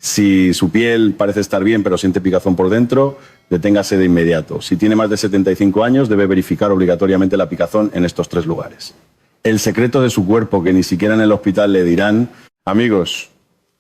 Si su piel parece estar bien pero siente picazón por dentro, deténgase de inmediato. Si tiene más de 75 años, debe verificar obligatoriamente la picazón en estos 3 lugares. El secreto de su cuerpo, que ni siquiera en el hospital le dirán. Amigos,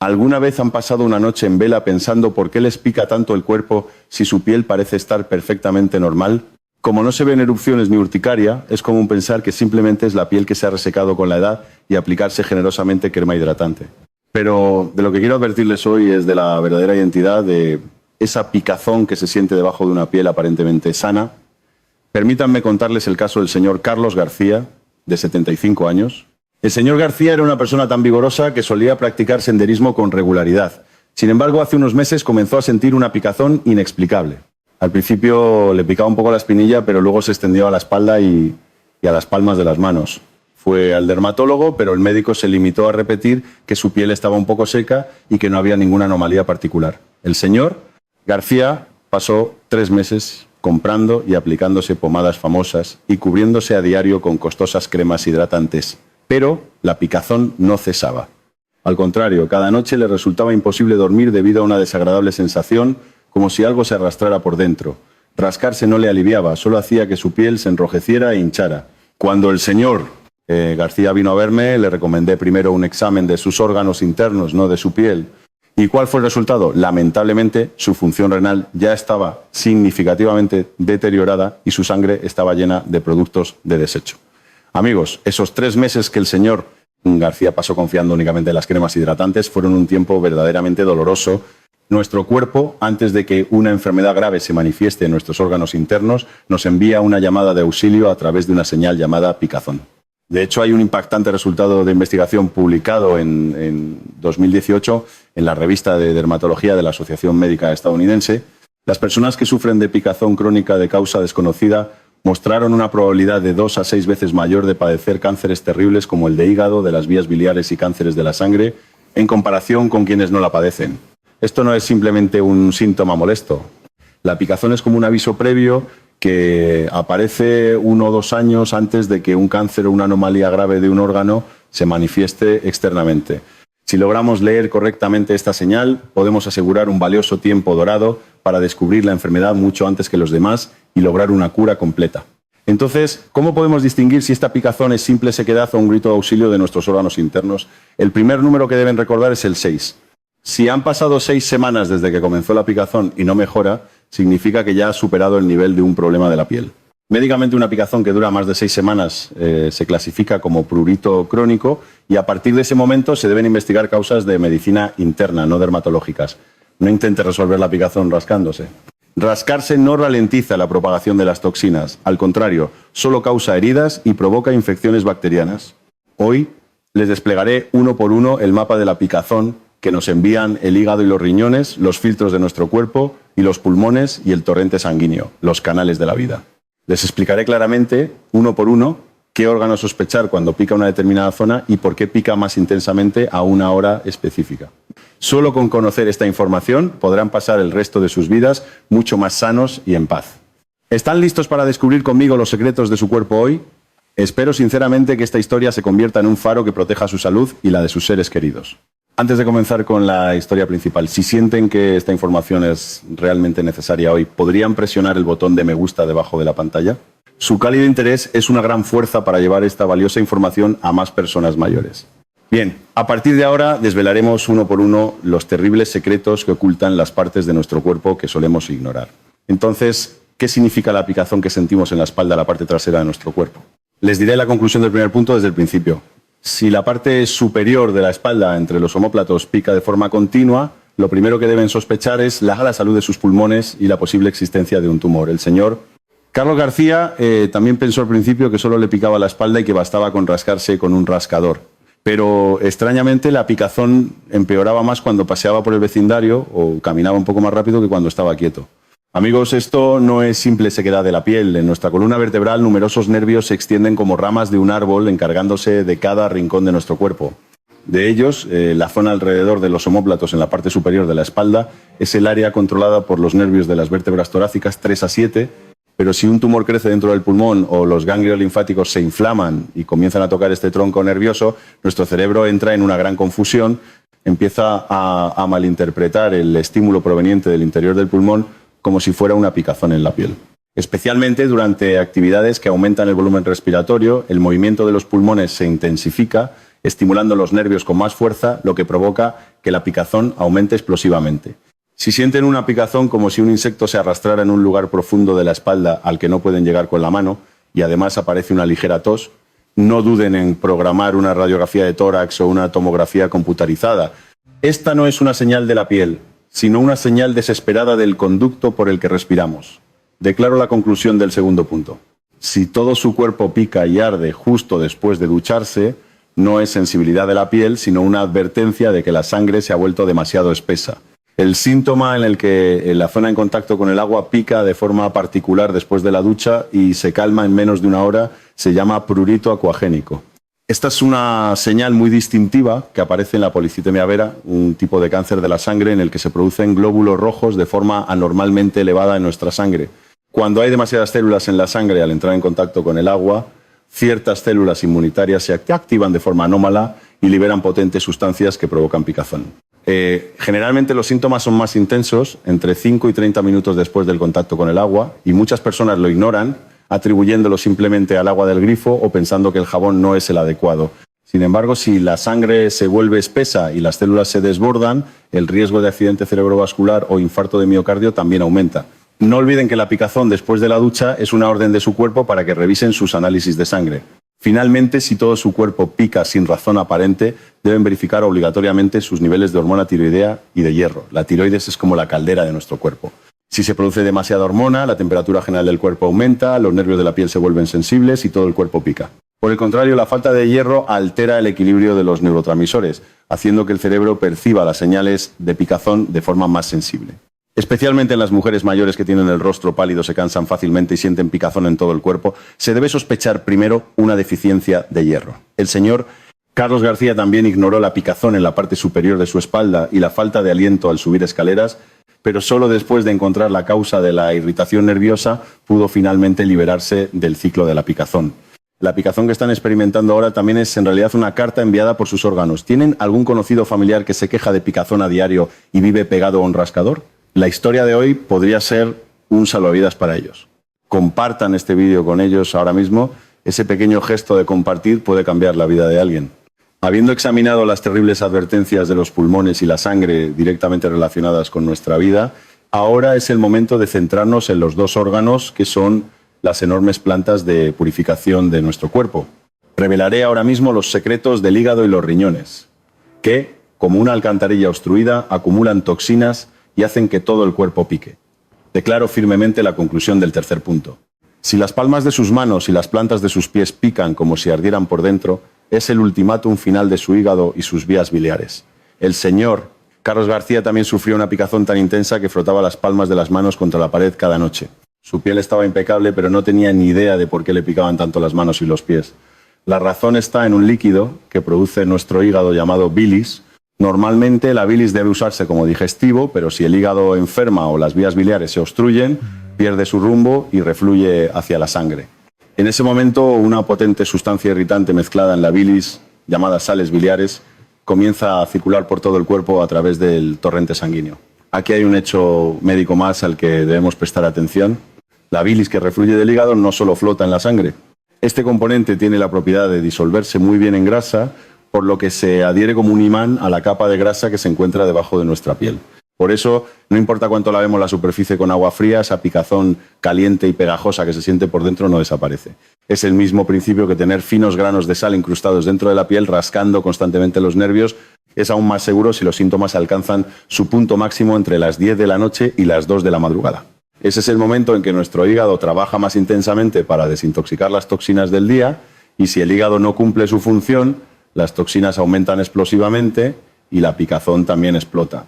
¿alguna vez han pasado una noche en vela pensando por qué les pica tanto el cuerpo si su piel parece estar perfectamente normal? Como no se ven erupciones ni urticaria, es común pensar que simplemente es la piel que se ha resecado con la edad y aplicarse generosamente crema hidratante. Pero de lo que quiero advertirles hoy es de la verdadera identidad de esa picazón que se siente debajo de una piel aparentemente sana. Permítanme contarles el caso del señor Carlos García, de 75 años. El señor García era una persona tan vigorosa que solía practicar senderismo con regularidad. Sin embargo, hace unos meses comenzó a sentir una picazón inexplicable. Al principio le picaba un poco la espinilla, pero luego se extendió a la espalda y a las palmas de las manos. Fue al dermatólogo, pero el médico se limitó a repetir que su piel estaba un poco seca y que no había ninguna anomalía particular. El señor García pasó 3 meses comprando y aplicándose pomadas famosas y cubriéndose a diario con costosas cremas hidratantes. Pero la picazón no cesaba. Al contrario, cada noche le resultaba imposible dormir debido a una desagradable sensación, como si algo se arrastrara por dentro. Rascarse no le aliviaba, solo hacía que su piel se enrojeciera e hinchara. Cuando el señor García vino a verme, le recomendé primero un examen de sus órganos internos, no de su piel. ¿Y cuál fue el resultado? Lamentablemente, su función renal ya estaba significativamente deteriorada y su sangre estaba llena de productos de desecho. Amigos, esos 3 meses que el señor García pasó confiando únicamente en las cremas hidratantes fueron un tiempo verdaderamente doloroso. Nuestro cuerpo, antes de que una enfermedad grave se manifieste en nuestros órganos internos, nos envía una llamada de auxilio a través de una señal llamada picazón. De hecho, hay un impactante resultado de investigación publicado en 2018 en la revista de dermatología de la Asociación Médica Estadounidense. Las personas que sufren de picazón crónica de causa desconocida mostraron una probabilidad de 2 a 6 veces mayor de padecer cánceres terribles como el de hígado, de las vías biliares y cánceres de la sangre, en comparación con quienes no la padecen. Esto no es simplemente un síntoma molesto. La picazón es como un aviso previo que aparece 1 o 2 años antes de que un cáncer o una anomalía grave de un órgano se manifieste externamente. Si logramos leer correctamente esta señal, podemos asegurar un valioso tiempo dorado para descubrir la enfermedad mucho antes que los demás y lograr una cura completa. Entonces, ¿cómo podemos distinguir si esta picazón es simple sequedad o un grito de auxilio de nuestros órganos internos? El primer número que deben recordar es el 6. Si han pasado 6 semanas desde que comenzó la picazón y no mejora, significa que ya ha superado el nivel de un problema de la piel. Médicamente, una picazón que dura más de 6 semanas se clasifica como prurito crónico y a partir de ese momento se deben investigar causas de medicina interna, no dermatológicas. No intente resolver la picazón rascándose. Rascarse no ralentiza la propagación de las toxinas. Al contrario, solo causa heridas y provoca infecciones bacterianas. Hoy les desplegaré uno por uno el mapa de la picazón que nos envían el hígado y los riñones, los filtros de nuestro cuerpo y los pulmones y el torrente sanguíneo, los canales de la vida. Les explicaré claramente, uno por uno, qué órgano sospechar cuando pica una determinada zona y por qué pica más intensamente a una hora específica. Solo con conocer esta información podrán pasar el resto de sus vidas mucho más sanos y en paz. ¿Están listos para descubrir conmigo los secretos de su cuerpo hoy? Espero sinceramente que esta historia se convierta en un faro que proteja su salud y la de sus seres queridos. Antes de comenzar con la historia principal, si sienten que esta información es realmente necesaria hoy, ¿podrían presionar el botón de me gusta debajo de la pantalla? Su cálido interés es una gran fuerza para llevar esta valiosa información a más personas mayores. Bien, a partir de ahora desvelaremos uno por uno los terribles secretos que ocultan las partes de nuestro cuerpo que solemos ignorar. Entonces, ¿qué significa la picazón que sentimos en la espalda, la parte trasera de nuestro cuerpo? Les diré la conclusión del primer punto desde el principio. Si la parte superior de la espalda entre los omóplatos pica de forma continua, lo primero que deben sospechar es la salud de sus pulmones y la posible existencia de un tumor. El señor Carlos García también pensó al principio que solo le picaba la espalda y que bastaba con rascarse con un rascador. Pero extrañamente la picazón empeoraba más cuando paseaba por el vecindario o caminaba un poco más rápido que cuando estaba quieto. Amigos, esto no es simple sequedad de la piel. En nuestra columna vertebral, numerosos nervios se extienden como ramas de un árbol, encargándose de cada rincón de nuestro cuerpo. De ellos, la zona alrededor de los omóplatos en la parte superior de la espalda es el área controlada por los nervios de las vértebras torácicas 3 a 7 Pero si un tumor crece dentro del pulmón o los ganglios linfáticos se inflaman y comienzan a tocar este tronco nervioso, nuestro cerebro entra en una gran confusión, empieza a malinterpretar el estímulo proveniente del interior del pulmón como si fuera una picazón en la piel. Especialmente durante actividades que aumentan el volumen respiratorio, el movimiento de los pulmones se intensifica, estimulando los nervios con más fuerza, lo que provoca que la picazón aumente explosivamente. Si sienten una picazón como si un insecto se arrastrara en un lugar profundo de la espalda al que no pueden llegar con la mano y además aparece una ligera tos, no duden en programar una radiografía de tórax o una tomografía computarizada. Esta no es una señal de la piel, sino una señal desesperada del conducto por el que respiramos. Declaro la conclusión del segundo punto. Si todo su cuerpo pica y arde justo después de ducharse, no es sensibilidad de la piel, sino una advertencia de que la sangre se ha vuelto demasiado espesa. El síntoma en el que la zona en contacto con el agua pica de forma particular después de la ducha y se calma en menos de una hora se llama prurito acuagénico. Esta es una señal muy distintiva que aparece en la policitemia vera, un tipo de cáncer de la sangre en el que se producen glóbulos rojos de forma anormalmente elevada en nuestra sangre. Cuando hay demasiadas células en la sangre al entrar en contacto con el agua, ciertas células inmunitarias se activan de forma anómala y liberan potentes sustancias que provocan picazón. Generalmente los síntomas son más intensos entre 5 y 30 minutos después del contacto con el agua y muchas personas lo ignoran atribuyéndolo simplemente al agua del grifo o pensando que el jabón no es el adecuado. Sin embargo, si la sangre se vuelve espesa y las células se desbordan, el riesgo de accidente cerebrovascular o infarto de miocardio también aumenta. No olviden que la picazón después de la ducha es una orden de su cuerpo para que revisen sus análisis de sangre. Finalmente, si todo su cuerpo pica sin razón aparente, deben verificar obligatoriamente sus niveles de hormona tiroidea y de hierro. La tiroides es como la caldera de nuestro cuerpo. Si se produce demasiada hormona, la temperatura general del cuerpo aumenta, los nervios de la piel se vuelven sensibles y todo el cuerpo pica. Por el contrario, la falta de hierro altera el equilibrio de los neurotransmisores, haciendo que el cerebro perciba las señales de picazón de forma más sensible. Especialmente en las mujeres mayores que tienen el rostro pálido, se cansan fácilmente y sienten picazón en todo el cuerpo, se debe sospechar primero una deficiencia de hierro. El señor Carlos García también ignoró la picazón en la parte superior de su espalda y la falta de aliento al subir escaleras, pero solo después de encontrar la causa de la irritación nerviosa pudo finalmente liberarse del ciclo de la picazón. La picazón que están experimentando ahora también es en realidad una carta enviada por sus órganos. ¿Tienen algún conocido familiar que se queja de picazón a diario y vive pegado a un rascador? La historia de hoy podría ser un salvavidas para ellos. Compartan este vídeo con ellos ahora mismo. Ese pequeño gesto de compartir puede cambiar la vida de alguien. Habiendo examinado las terribles advertencias de los pulmones y la sangre directamente relacionadas con nuestra vida, ahora es el momento de centrarnos en los dos órganos que son las enormes plantas de purificación de nuestro cuerpo. Revelaré ahora mismo los secretos del hígado y los riñones, que, como una alcantarilla obstruida, acumulan toxinas y hacen que todo el cuerpo pique. Declaro firmemente la conclusión del tercer punto. Si las palmas de sus manos y las plantas de sus pies pican como si ardieran por dentro, es el ultimátum final de su hígado y sus vías biliares. El señor Carlos García también sufrió una picazón tan intensa que frotaba las palmas de las manos contra la pared cada noche. Su piel estaba impecable, pero no tenía ni idea de por qué le picaban tanto las manos y los pies. La razón está en un líquido que produce nuestro hígado llamado bilis. Normalmente la bilis debe usarse como digestivo, pero si el hígado enferma o las vías biliares se obstruyen, pierde su rumbo y refluye hacia la sangre. En ese momento, una potente sustancia irritante mezclada en la bilis, llamada sales biliares, comienza a circular por todo el cuerpo a través del torrente sanguíneo. Aquí hay un hecho médico más al que debemos prestar atención. La bilis que refluye del hígado no solo flota en la sangre. Este componente tiene la propiedad de disolverse muy bien en grasa, por lo que se adhiere como un imán a la capa de grasa que se encuentra debajo de nuestra piel. Por eso, no importa cuánto lavemos la superficie con agua fría, esa picazón caliente y pegajosa que se siente por dentro no desaparece. Es el mismo principio que tener finos granos de sal incrustados dentro de la piel, rascando constantemente los nervios. Es aún más seguro si los síntomas alcanzan su punto máximo entre las 10 de la noche y las 2 de la madrugada. Ese es el momento en que nuestro hígado trabaja más intensamente para desintoxicar las toxinas del día, y si el hígado no cumple su función, las toxinas aumentan explosivamente y la picazón también explota.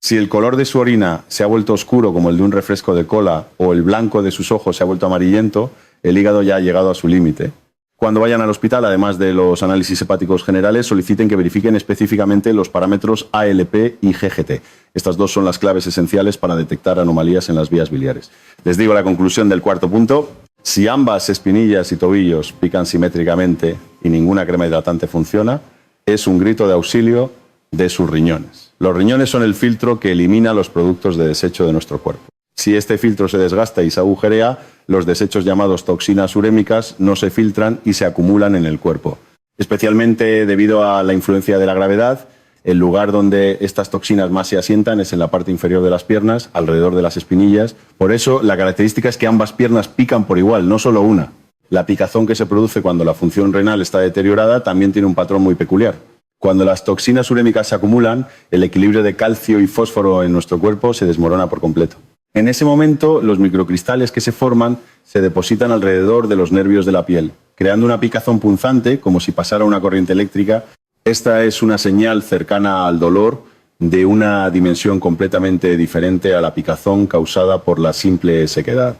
Si el color de su orina se ha vuelto oscuro como el de un refresco de cola o el blanco de sus ojos se ha vuelto amarillento, el hígado ya ha llegado a su límite. Cuando vayan al hospital, además de los análisis hepáticos generales, soliciten que verifiquen específicamente los parámetros ALP y GGT. Estas dos son las claves esenciales para detectar anomalías en las vías biliares. Les digo la conclusión del cuarto punto. Si ambas espinillas y tobillos pican simétricamente y ninguna crema hidratante funciona, es un grito de auxilio de sus riñones. Los riñones son el filtro que elimina los productos de desecho de nuestro cuerpo. Si este filtro se desgasta y se agujerea, los desechos llamados toxinas urémicas no se filtran y se acumulan en el cuerpo. Especialmente debido a la influencia de la gravedad, el lugar donde estas toxinas más se asientan es en la parte inferior de las piernas, alrededor de las espinillas. Por eso, la característica es que ambas piernas pican por igual, no solo una. La picazón que se produce cuando la función renal está deteriorada también tiene un patrón muy peculiar. Cuando las toxinas urémicas se acumulan, el equilibrio de calcio y fósforo en nuestro cuerpo se desmorona por completo. En ese momento, los microcristales que se forman se depositan alrededor de los nervios de la piel, creando una picazón punzante, como si pasara una corriente eléctrica. Esta es una señal cercana al dolor de una dimensión completamente diferente a la picazón causada por la simple sequedad.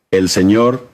El señor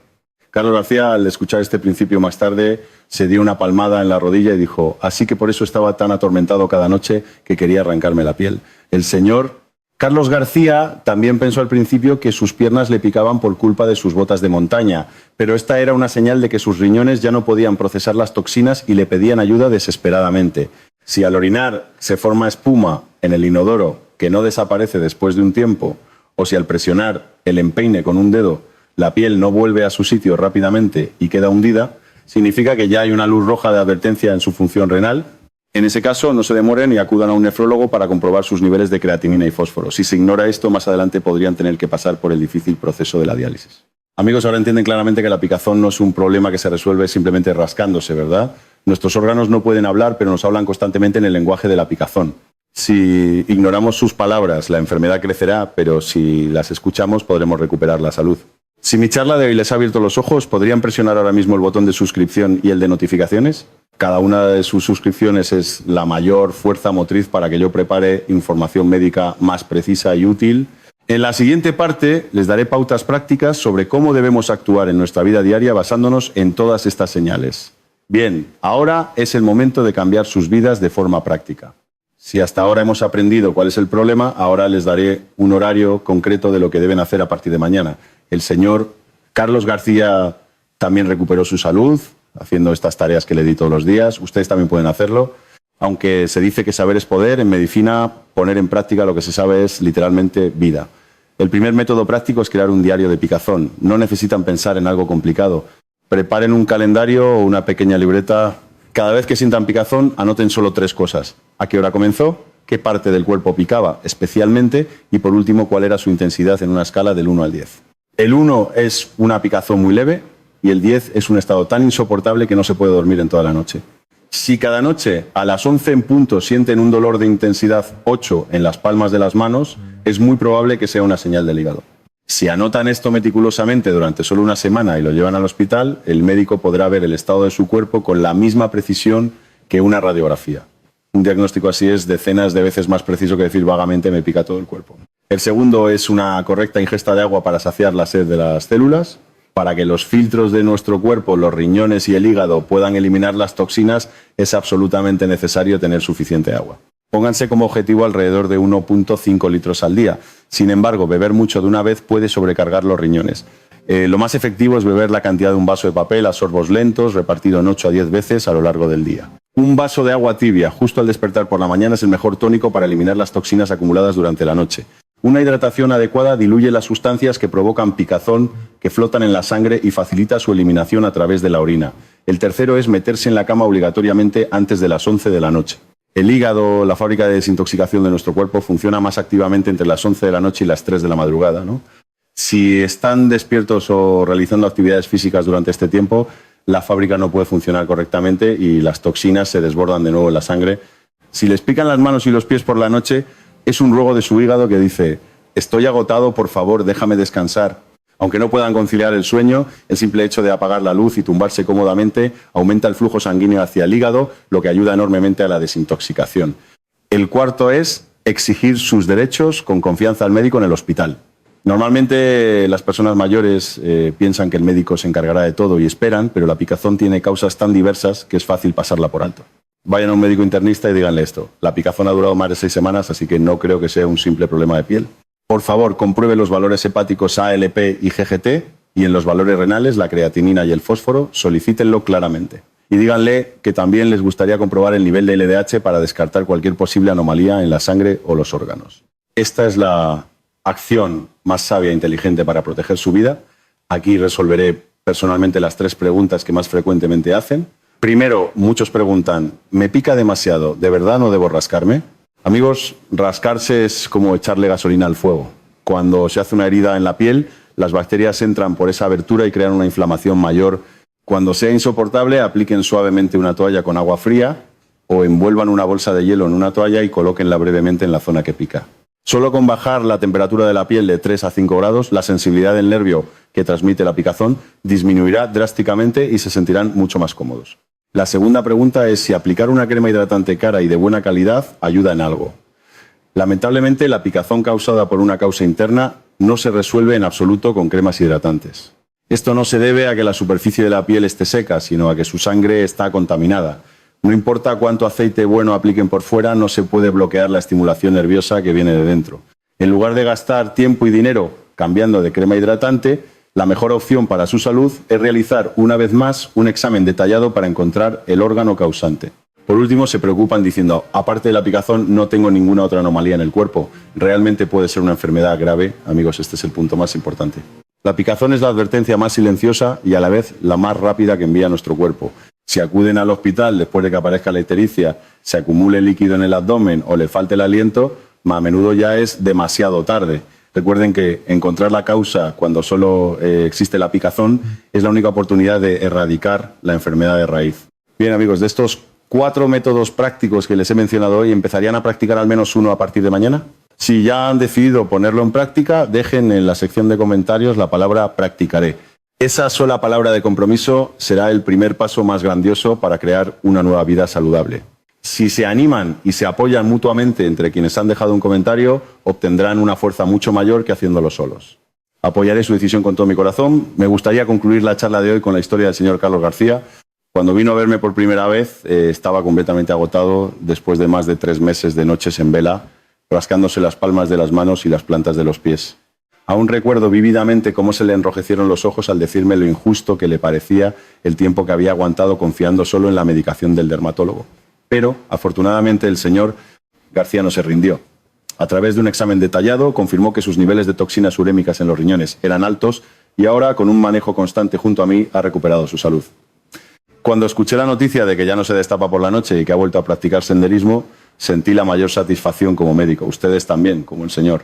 Carlos García, al escuchar este principio más tarde, se dio una palmada en la rodilla y dijo: así que por eso estaba tan atormentado cada noche que quería arrancarme la piel. El señor Carlos García también pensó al principio que sus piernas le picaban por culpa de sus botas de montaña, pero esta era una señal de que sus riñones ya no podían procesar las toxinas y le pedían ayuda desesperadamente. Si al orinar se forma espuma en el inodoro que no desaparece después de un tiempo, o si al presionar el empeine con un dedo la piel no vuelve a su sitio rápidamente y queda hundida, significa que ya hay una luz roja de advertencia en su función renal. En ese caso, no se demoren y acudan a un nefrólogo para comprobar sus niveles de creatinina y fósforo. Si se ignora esto, más adelante podrían tener que pasar por el difícil proceso de la diálisis. Amigos, ahora entienden claramente que la picazón no es un problema que se resuelve simplemente rascándose, ¿verdad? Nuestros órganos no pueden hablar, pero nos hablan constantemente en el lenguaje de la picazón. Si ignoramos sus palabras, la enfermedad crecerá, pero si las escuchamos, podremos recuperar la salud. Si mi charla de hoy les ha abierto los ojos, ¿podrían presionar ahora mismo el botón de suscripción y el de notificaciones? Cada una de sus suscripciones es la mayor fuerza motriz para que yo prepare información médica más precisa y útil. En la siguiente parte les daré pautas prácticas sobre cómo debemos actuar en nuestra vida diaria basándonos en todas estas señales. Bien, ahora es el momento de cambiar sus vidas de forma práctica. Si hasta ahora hemos aprendido cuál es el problema, ahora les daré un horario concreto de lo que deben hacer a partir de mañana. El señor Carlos García también recuperó su salud haciendo estas tareas que le di todos los días. Ustedes también pueden hacerlo. Aunque se dice que saber es poder, en medicina poner en práctica lo que se sabe es literalmente vida. El primer método práctico es crear un diario de picazón. No necesitan pensar en algo complicado. Preparen un calendario o una pequeña libreta. Cada vez que sientan picazón, anoten solo 3 cosas. ¿A qué hora comenzó? ¿Qué parte del cuerpo picaba especialmente? Y por último, ¿cuál era su intensidad en una escala del 1 al 10? El 1 es una picazón muy leve y el 10 es un estado tan insoportable que no se puede dormir en toda la noche. Si cada noche a las 11 en punto sienten un dolor de intensidad 8 en las palmas de las manos, es muy probable que sea una señal del hígado. Si anotan esto meticulosamente durante solo una semana y lo llevan al hospital, el médico podrá ver el estado de su cuerpo con la misma precisión que una radiografía. Un diagnóstico así es decenas de veces más preciso que decir vagamente me pica todo el cuerpo. El segundo es una correcta ingesta de agua para saciar la sed de las células. Para que los filtros de nuestro cuerpo, los riñones y el hígado puedan eliminar las toxinas, es absolutamente necesario tener suficiente agua. Pónganse como objetivo alrededor de 1,5 litros al día. Sin embargo, beber mucho de una vez puede sobrecargar los riñones. Lo más efectivo es beber la cantidad de un vaso de papel a sorbos lentos, repartido en 8 a 10 veces a lo largo del día. Un vaso de agua tibia justo al despertar por la mañana es el mejor tónico para eliminar las toxinas acumuladas durante la noche. Una hidratación adecuada diluye las sustancias que provocan picazón, que flotan en la sangre y facilita su eliminación a través de la orina. El tercero es meterse en la cama obligatoriamente antes de las 11 de la noche. El hígado, la fábrica de desintoxicación de nuestro cuerpo, funciona más activamente entre las 11 de la noche y las 3 de la madrugada, ¿no? Si están despiertos o realizando actividades físicas durante este tiempo, la fábrica no puede funcionar correctamente y las toxinas se desbordan de nuevo en la sangre. Si les pican las manos y los pies por la noche, es un ruego de su hígado que dice: estoy agotado, por favor, déjame descansar. Aunque no puedan conciliar el sueño, el simple hecho de apagar la luz y tumbarse cómodamente aumenta el flujo sanguíneo hacia el hígado, lo que ayuda enormemente a la desintoxicación. El cuarto es exigir sus derechos con confianza al médico en el hospital. Normalmente las personas mayores piensan que el médico se encargará de todo y esperan, pero la picazón tiene causas tan diversas que es fácil pasarla por alto. Vayan a un médico internista y díganle esto. La picazón ha durado más de 6 semanas, así que no creo que sea un simple problema de piel. Por favor, compruebe los valores hepáticos ALP y GGT y en los valores renales, la creatinina y el fósforo, solicítenlo claramente. Y díganle que también les gustaría comprobar el nivel de LDH para descartar cualquier posible anomalía en la sangre o los órganos. Esta es la acción más sabia e inteligente para proteger su vida. Aquí resolveré personalmente las 3 preguntas que más frecuentemente hacen. Primero, muchos preguntan, ¿me pica demasiado? ¿De verdad no debo rascarme? Amigos, rascarse es como echarle gasolina al fuego. Cuando se hace una herida en la piel, las bacterias entran por esa abertura y crean una inflamación mayor. Cuando sea insoportable, apliquen suavemente una toalla con agua fría o envuelvan una bolsa de hielo en una toalla y colóquenla brevemente en la zona que pica. Solo con bajar la temperatura de la piel de 3 a 5 grados, la sensibilidad del nervio que transmite la picazón disminuirá drásticamente y se sentirán mucho más cómodos. La segunda pregunta es si aplicar una crema hidratante cara y de buena calidad ayuda en algo. Lamentablemente, la picazón causada por una causa interna no se resuelve en absoluto con cremas hidratantes. Esto no se debe a que la superficie de la piel esté seca, sino a que su sangre está contaminada. No importa cuánto aceite bueno apliquen por fuera, no se puede bloquear la estimulación nerviosa que viene de dentro. En lugar de gastar tiempo y dinero cambiando de crema hidratante, la mejor opción para su salud es realizar una vez más un examen detallado para encontrar el órgano causante. Por último, se preocupan diciendo, aparte de la picazón, no tengo ninguna otra anomalía en el cuerpo. Realmente puede ser una enfermedad grave. Amigos, este es el punto más importante. La picazón es la advertencia más silenciosa y a la vez la más rápida que envía nuestro cuerpo. Si acuden al hospital después de que aparezca la ictericia, se acumule líquido en el abdomen o le falte el aliento, a menudo ya es demasiado tarde. Recuerden que encontrar la causa cuando solo existe la picazón es la única oportunidad de erradicar la enfermedad de raíz. Bien, amigos, de estos 4 métodos prácticos que les he mencionado hoy, ¿empezarían a practicar al menos uno a partir de mañana? Si ya han decidido ponerlo en práctica, dejen en la sección de comentarios la palabra practicaré. Esa sola palabra de compromiso será el primer paso más grandioso para crear una nueva vida saludable. Si se animan y se apoyan mutuamente entre quienes han dejado un comentario, obtendrán una fuerza mucho mayor que haciéndolo solos. Apoyaré su decisión con todo mi corazón. Me gustaría concluir la charla de hoy con la historia del señor Carlos García. Cuando vino a verme por primera vez, estaba completamente agotado después de más de 3 meses de noches en vela, rascándose las palmas de las manos y las plantas de los pies. Aún recuerdo vívidamente cómo se le enrojecieron los ojos al decirme lo injusto que le parecía el tiempo que había aguantado confiando solo en la medicación del dermatólogo. Pero, afortunadamente, el señor García no se rindió. A través de un examen detallado, confirmó que sus niveles de toxinas urémicas en los riñones eran altos y ahora, con un manejo constante junto a mí, ha recuperado su salud. Cuando escuché la noticia de que ya no se destapa por la noche y que ha vuelto a practicar senderismo, sentí la mayor satisfacción como médico. Ustedes también, como el señor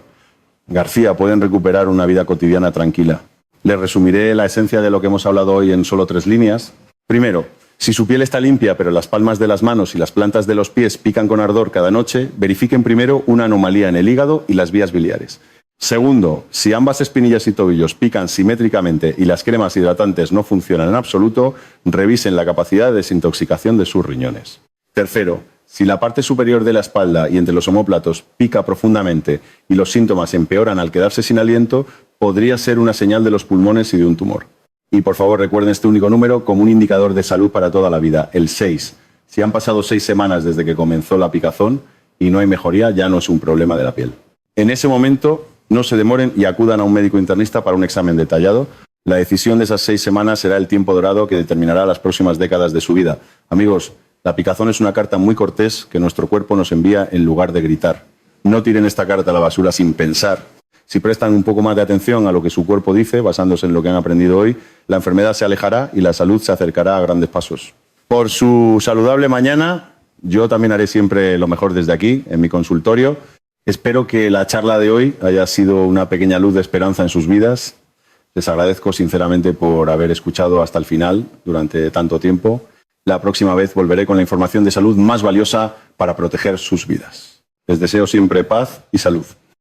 García, pueden recuperar una vida cotidiana tranquila. Les resumiré la esencia de lo que hemos hablado hoy en solo 3 líneas. Primero, si su piel está limpia, pero las palmas de las manos y las plantas de los pies pican con ardor cada noche, verifiquen primero una anomalía en el hígado y las vías biliares. Segundo, si ambas espinillas y tobillos pican simétricamente y las cremas hidratantes no funcionan en absoluto, revisen la capacidad de desintoxicación de sus riñones. Tercero, si la parte superior de la espalda y entre los omóplatos pica profundamente y los síntomas empeoran al quedarse sin aliento, podría ser una señal de los pulmones y de un tumor. Y por favor recuerden este único número como un indicador de salud para toda la vida, el 6. Si han pasado 6 semanas desde que comenzó la picazón y no hay mejoría, ya no es un problema de la piel. En ese momento, no se demoren y acudan a un médico internista para un examen detallado. La decisión de esas 6 semanas será el tiempo dorado que determinará las próximas décadas de su vida. Amigos, la picazón es una carta muy cortés que nuestro cuerpo nos envía en lugar de gritar. No tiren esta carta a la basura sin pensar. Si prestan un poco más de atención a lo que su cuerpo dice, basándose en lo que han aprendido hoy, la enfermedad se alejará y la salud se acercará a grandes pasos. Por su saludable mañana, yo también haré siempre lo mejor desde aquí, en mi consultorio. Espero que la charla de hoy haya sido una pequeña luz de esperanza en sus vidas. Les agradezco sinceramente por haber escuchado hasta el final durante tanto tiempo. La próxima vez volveré con la información de salud más valiosa para proteger sus vidas. Les deseo siempre paz y salud.